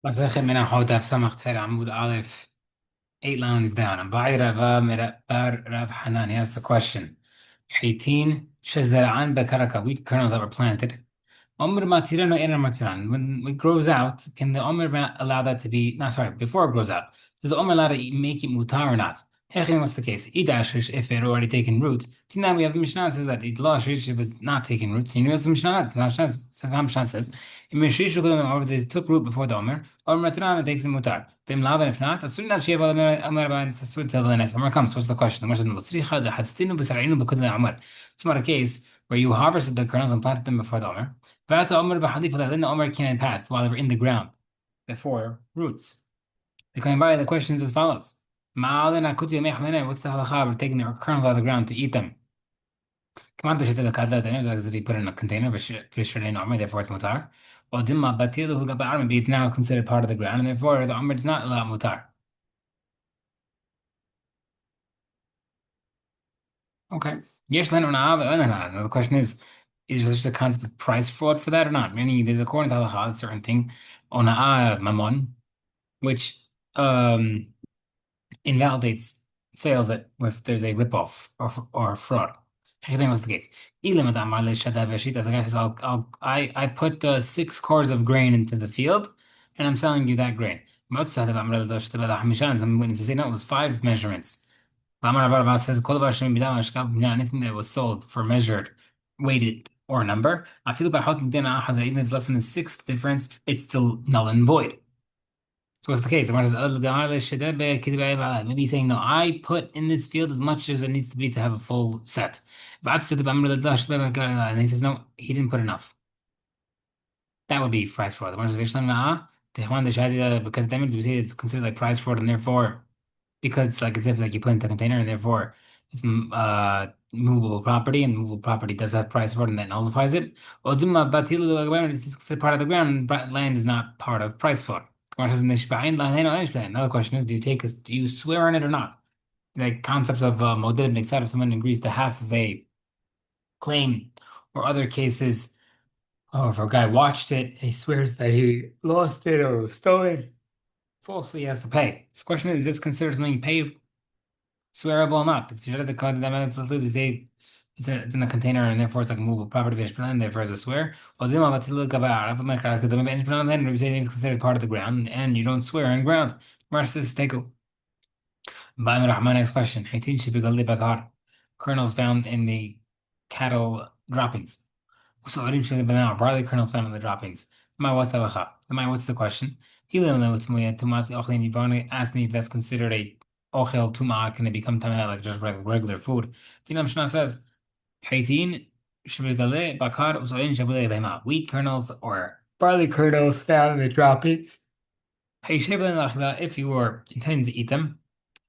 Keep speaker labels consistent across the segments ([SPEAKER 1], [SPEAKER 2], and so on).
[SPEAKER 1] مساء Menahot Daf Samach Amud Aleph, 8 lines down. And Bai Rava Bar Rav Hanan, he asked the question. Hitin Shazara'an Bekaraka, wheat kernels that were planted. Omer Matiran or Ener Matiran. When it grows out, can the Omer allow that to be, no, sorry, before it grows out, does the Omer allow to make it mutar or not? Hechin, what's the case? Idashish, if it already taken root. Tina, we have a Mishnah that says that Idlashish, if it's not taken root. You know, the Mishnah, the Mishnah says, Imishrish, or they took root before the Omer, Omer Matiran, it takes a mutar. Vim Lavan, if not, as soon as she have Omer Ban, it's till the next Omer comes. What's the question? The question is, L'tzricha, the Hatztinu, B'sara'inu, B'kud Omer. It's not a case where you harvested the kernels and planted them before the Omer. Vata Omer b'Halifa, then the Omer came and passed while they were in the ground before roots. The coming by the question is as follows: Ma'alen akuti yemech what's the halacha? We're taking the kernels out of the ground to eat them. Come on, the shit of the kadla dinner, as if you put it in a container, fish in Omer, therefore it's mutar. Or dimma batilu who got maybe it's now considered part of the ground, and therefore the Omer does not allow mutar. Okay. Yes, Len or Now the question is there just a concept of price fraud for that or not? Meaning there's according to halacha a certain thing, ona'a mamon, which invalidates sales that if there's a ripoff or fraud. I think was the case. Ilim adam mar le'shada v'shita. The guy says, I put 6 cores of grain into the field, and I'm selling you that grain. Some witnesses say no, it was 5 measurements. Amar Abar says, anything that was sold for measured, weighted, or number, I feel by even if it's less than the sixth difference, it's still null and void. So what's the case? Maybe he's saying, no, I put in this field as much as it needs to be to have a full set. And he says, no, he didn't put enough. That would be price fraud. Because then we say it's considered like price fraud, and therefore, because it's like as if like you put it into a container, and therefore it's movable property, and movable property does have price fraud, and that nullifies it. It's considered part of the ground, but land is not part of price fraud. Another question is, do you swear on it or not? Like concepts of modib makes out if someone agrees to half of a claim, or other cases, oh, if a guy watched it and he swears that he lost it or stole it, falsely he has to pay. So the question is this considered something you pay swearable or not? It's in a container and therefore it's like a movable property finished plan, therefore it's a swear. Or then it's considered part of the ground and you don't swear on ground. Versus Teko. My next question. Kernels found in the cattle droppings. So barley kernels found in the droppings. What's the question? You've asked me if that's considered a ochel tuma, can it become tameh like just regular food? Tina Mishnah says, Haytin shebegale bakar usoin shabule behema. Wheat kernels or barley kernels found in the droppings. Hey, if you were intending to eat them,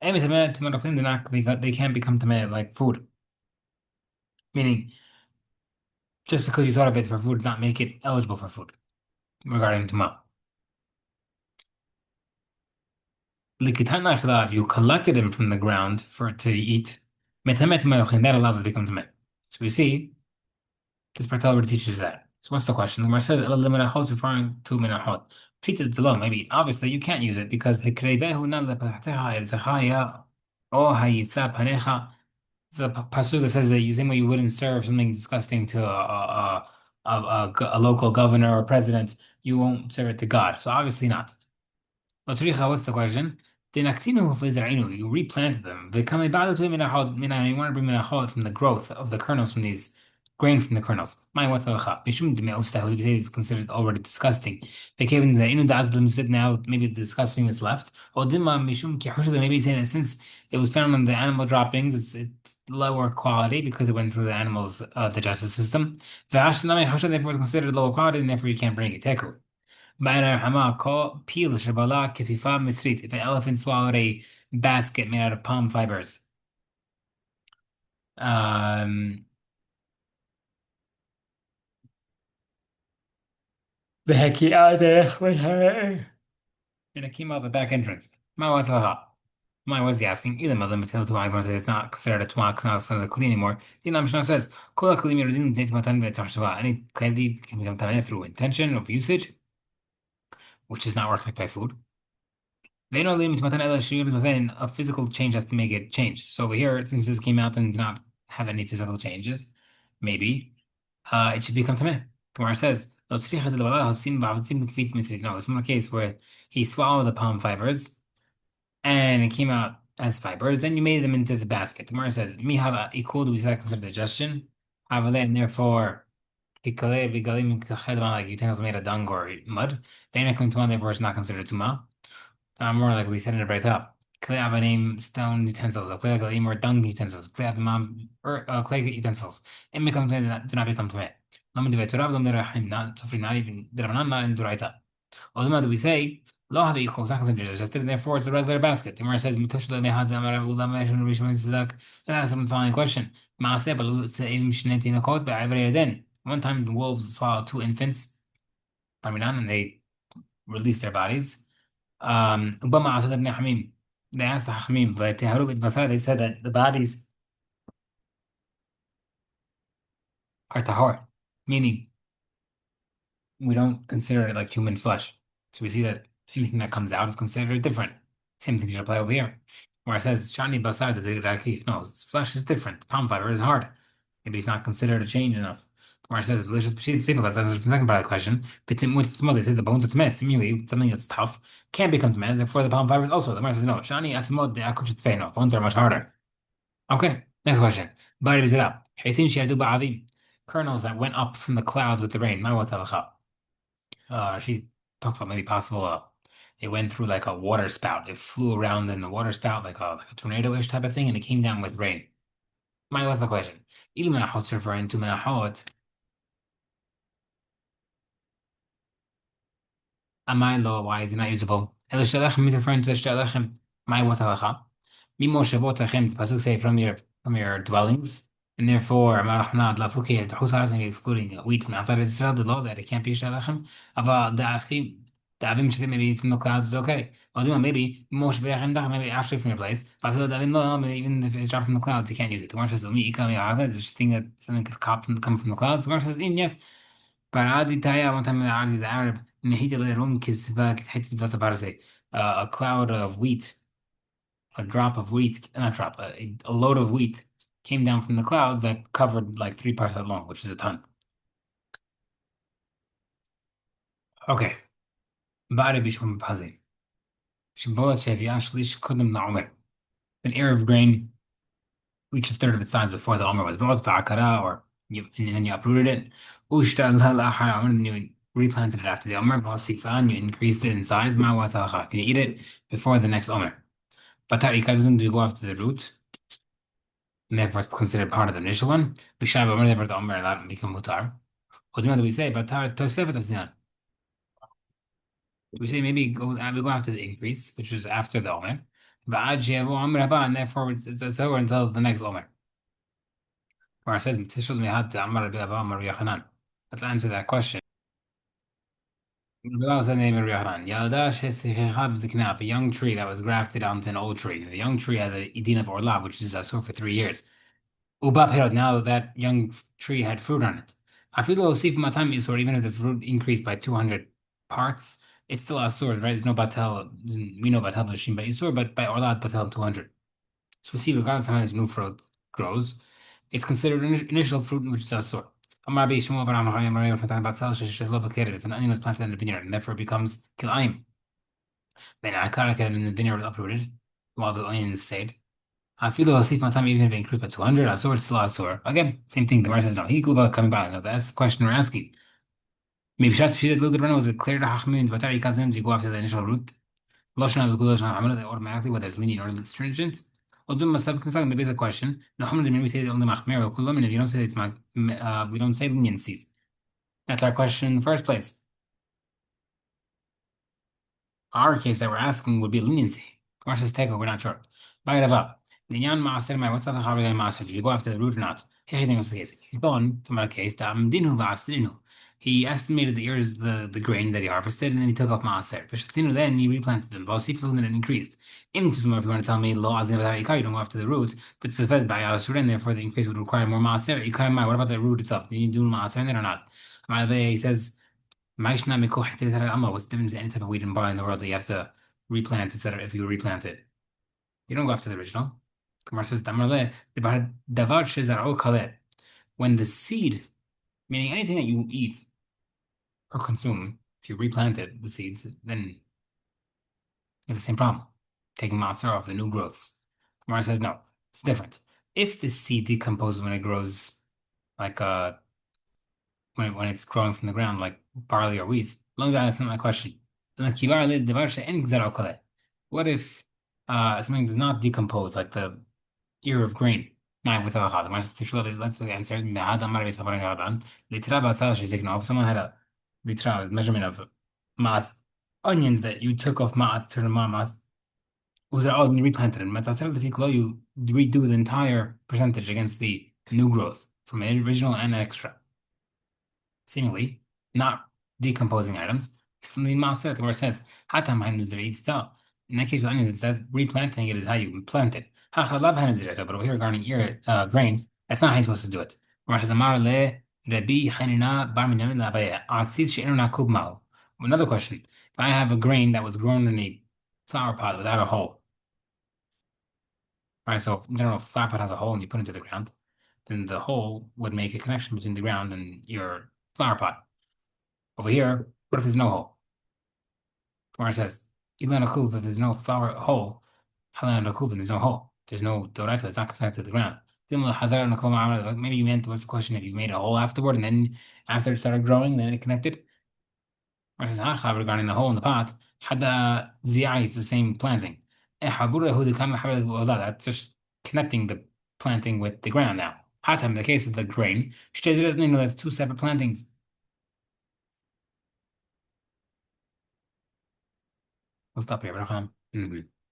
[SPEAKER 1] they can't become tameh like food. Meaning, just because you thought of it for food does not make it eligible for food regarding tuma. If you collected them from the ground for to eat, that allows it to become tameh. So we see this part already teaches that. So what's the question? The Gemara says is referring to menahot. Treated alone, maybe obviously you can't use it because it's a chaya or hayitza panecha. It's a pasuk that says that you same way you wouldn't serve something disgusting to a local governor or president, you won't serve it to God. So obviously not. Batricha, what's the question? You replanted them. You want to bring menachot from the growth of the kernels from these grain from the kernels. What's the halacha? Is considered already disgusting. Now maybe the disgusting is left. Or maybe say that since it was found in the animal droppings, it's lower quality because it went through the animal's digestive system. Therefore it's considered lower quality, and therefore you can't bring it. Teku. If an elephant swallowed a basket made out of palm fibers, um, the heck he out there with her. And it came out the back entrance. My was lacha. My was the asking. Either mother material to my say it's not considered a tumak, it's not considered clean anymore. The Mishnah says, "Kol hakli mirodin zayt matan v'tachshava." Any kli can become tameh through intention of usage. which does not work like by food. They know limit matan ela shiyur matan, a physical change has to make it change. So over here, since this came out and did not have any physical changes, maybe it should become tameh. Gemara says, "Lo tzricha de l'bala hosin ba'avatim kfit misri." No, it's not a case where he swallowed the palm fibers and it came out as fibers. Then you made them into the basket. The Gemara says, "Mi hava ikul." We say considered digestion. Havale, and therefore, kikale bigalim kachedman, like utensils made of dung or mud. Then it comes to one, therefore it's not considered tuma. More like we said in the right top. Clay avanim stone utensils, clay galim or dung utensils, clay avamam or clay utensils. And become do not become to Lam de veturav lam de rahim, not suffering, not even derabanan, not in duraita. Ulama, do we say lo have equals not considered digested, and therefore it's a regular basket. The Gemara says mitush le mehad amar ulama shon rishon tzedek. Then ask him the following question: Maaseh balu se'evim shnei tinakot be'avrei yadin. One time the wolves swallowed two infants, Parminan, and they released their bodies. Obama asked Ibn Hamim. They asked the Hamim, but they said that the bodies are tahor, meaning we don't consider it like human flesh. So we see that anything that comes out is considered different. Same thing should apply over here. Where it says shani basar the rakif. No, flesh is different. Palm fiber is hard. Maybe it's not considered a change enough. Where it says delicious pashit, that's the second part of the question. But then with they say the bones are tameh. Seemingly something that's tough can become tameh. Therefore, the palm fibers also. The Gemara says no. Shani asimod the akushit feino. Bones are much harder. Okay, next question. Bari bizera. Heitin shiadu ba'avim. Kernels that went up from the clouds with the rain. My what's halacha? She talked about maybe possible. It went through like a water spout. It flew around in the water spout like a tornado-ish type of thing, and it came down with rain. My what's the question? Il menahot referring to menahot. Amai lo, why is it not usable? El shalechem is referring to the shalechem. My what's halacha? Mimo shavotachem. The pasuk say from your dwellings, and therefore Amarachnad lafuki the husar is excluding wheat from outside Israel. The law that it can't be shalechem. Ava the avim shvim maybe from the clouds is okay. Or maybe Moshe v'yachem dach maybe actually from your place. But I feel that avim no, even if it's dropped from the clouds, you can't use it. The Gemara says umi ikam ya'ava. There's a thing that something could come from the clouds. The Gemara says in yes. But Adi Taya one time in the Arab nehita lerum kisva kithaiti bata barze. A cloud of wheat, a drop of wheat, not drop, a load of wheat came down from the clouds that covered like 3 parts that long, which is a ton. Okay. Bari bishkum pazi. Shibola shevia shlish kudum na'omer. An ear of grain reached a third of its size before the omer was brought, fa'akara, and then you uprooted it. Ushta lahar, and you replanted it after the omer, and you increased it in size. Ma'wa salacha. Can you eat it before the next omer? Batarika doesn't go after the root, and therefore it's considered part of the initial one. Bishai omer, therefore the omer allowed to become mutar. What do we say? Batar tosefet asyan. We say maybe we go after the increase, which was after the omer. Ba'ad she'yavu omer haba, and therefore it's over until the next omer. Where it says "Mitishul mihad amar Rabbi Abba Amar Rabbi Yochanan." Let's answer that question. Rabbi Abba said, "Name Rabbi Yochanan. Yalda she'sichecha b'zikna," a young tree that was grafted onto an old tree. The young tree has a idin of orlav, which is asur for 3 years. Uba perot. Now that young tree had fruit on it. Afilu osif matam isur. Even if the fruit increased by 200 parts, it's still asur, right? There's no batel. We know batel b'shim by isur, but by orlav batel 200. So we see, regardless of how much new fruit grows, it's considered initial fruit, which is asur. Amar Rabbi Shmuel bar Amachai Amar Rabbi Yochanan batzal sheshelo b'kered. If an onion was planted in the vineyard, and therefore it becomes kilayim, then akara in the vineyard was uprooted while the onion stayed. I feel asif matam, even if it increased by 200, asur, it's still asur. Again, same thing. The Gemara says no. He kuba coming back. Now that's the question we're asking. Maybe shat pshita little bit was it clear to Hachmim the batar yikazim to go after the initial root? Loshana the Loshana Amala, automatically whether it's lenient or stringent. Maybe it's a question. No, we say only machmer or kulam, and if you don't say it's we don't say leniencies. That's our question in the first place. Our case that we're asking would be leniency. Or says teko, we're not sure. Ba'irava. Linyan maaser my what's the chavre maaser? Did you go after the root or not? Here was the case. He's gone to my case. Dinu va'asdinu. He estimated the ears, the grain that he harvested, and then he took off maaser. Vishatinu, then he replanted them. V'osifu, and it increased. If you want to tell me lo azin v'tar ikar, you don't go after the root, but it's fed by asur, and therefore the increase would require more maaser. Ikar, what about the root itself? Do you do maaser in it or not? He says Maishna Miko Hatir Amma, what's the difference in any type of weed and barley in the world that you have to replant, etc. if you replant it? You don't go after the original. Gemara says, "Damarle, davar shezar'o kaleh." When the seed, meaning anything that you eat or consume, if you replant it, the seeds, then you have the same problem. Taking master off the new growths. Gemara says, no, it's different. If the seed decomposes when it grows, like when it's growing from the ground, like barley or wheat, long that's not my question. What if something does not decompose, like the ear of grain? Let's answer. If someone had a measurement of mass onions that you took off mass to the mass, was it all replanted? And you redo the entire percentage against the new growth from original and extra, seemingly not decomposing items. From the Maser, where it says, "Hatam hanuzirita." In that case, the onions, it says replanting it is how you plant it. Hachalav hanuzirita, but over here regarding grain, that's not how you're supposed to do it. Rashi Zamar le Rabbi Hanina bar Minyamin Lavaya. Atziz she'enu nakub ma'u. Another question: if I have a grain that was grown in a flower pot without a hole, right? So in general, if a flower pot has a hole and you put it into the ground, then the hole would make a connection between the ground and your flower pot. Over here, what if there's no hole? Gemara says, Ilan Akuv, if there's no flower hole, Halan Akuv, and there's no hole. There's no Dorata, it's not connected to the ground. Maybe you meant, what's the question, if you made a hole afterward and then after it started growing, then it connected? Gemara says, regarding the hole in the pot, Hada Ziyai, it's the same planting. That's just connecting the planting with the ground now. Hatam, in the case of the grain, that's two separate plantings. We'll stop here, Abraham.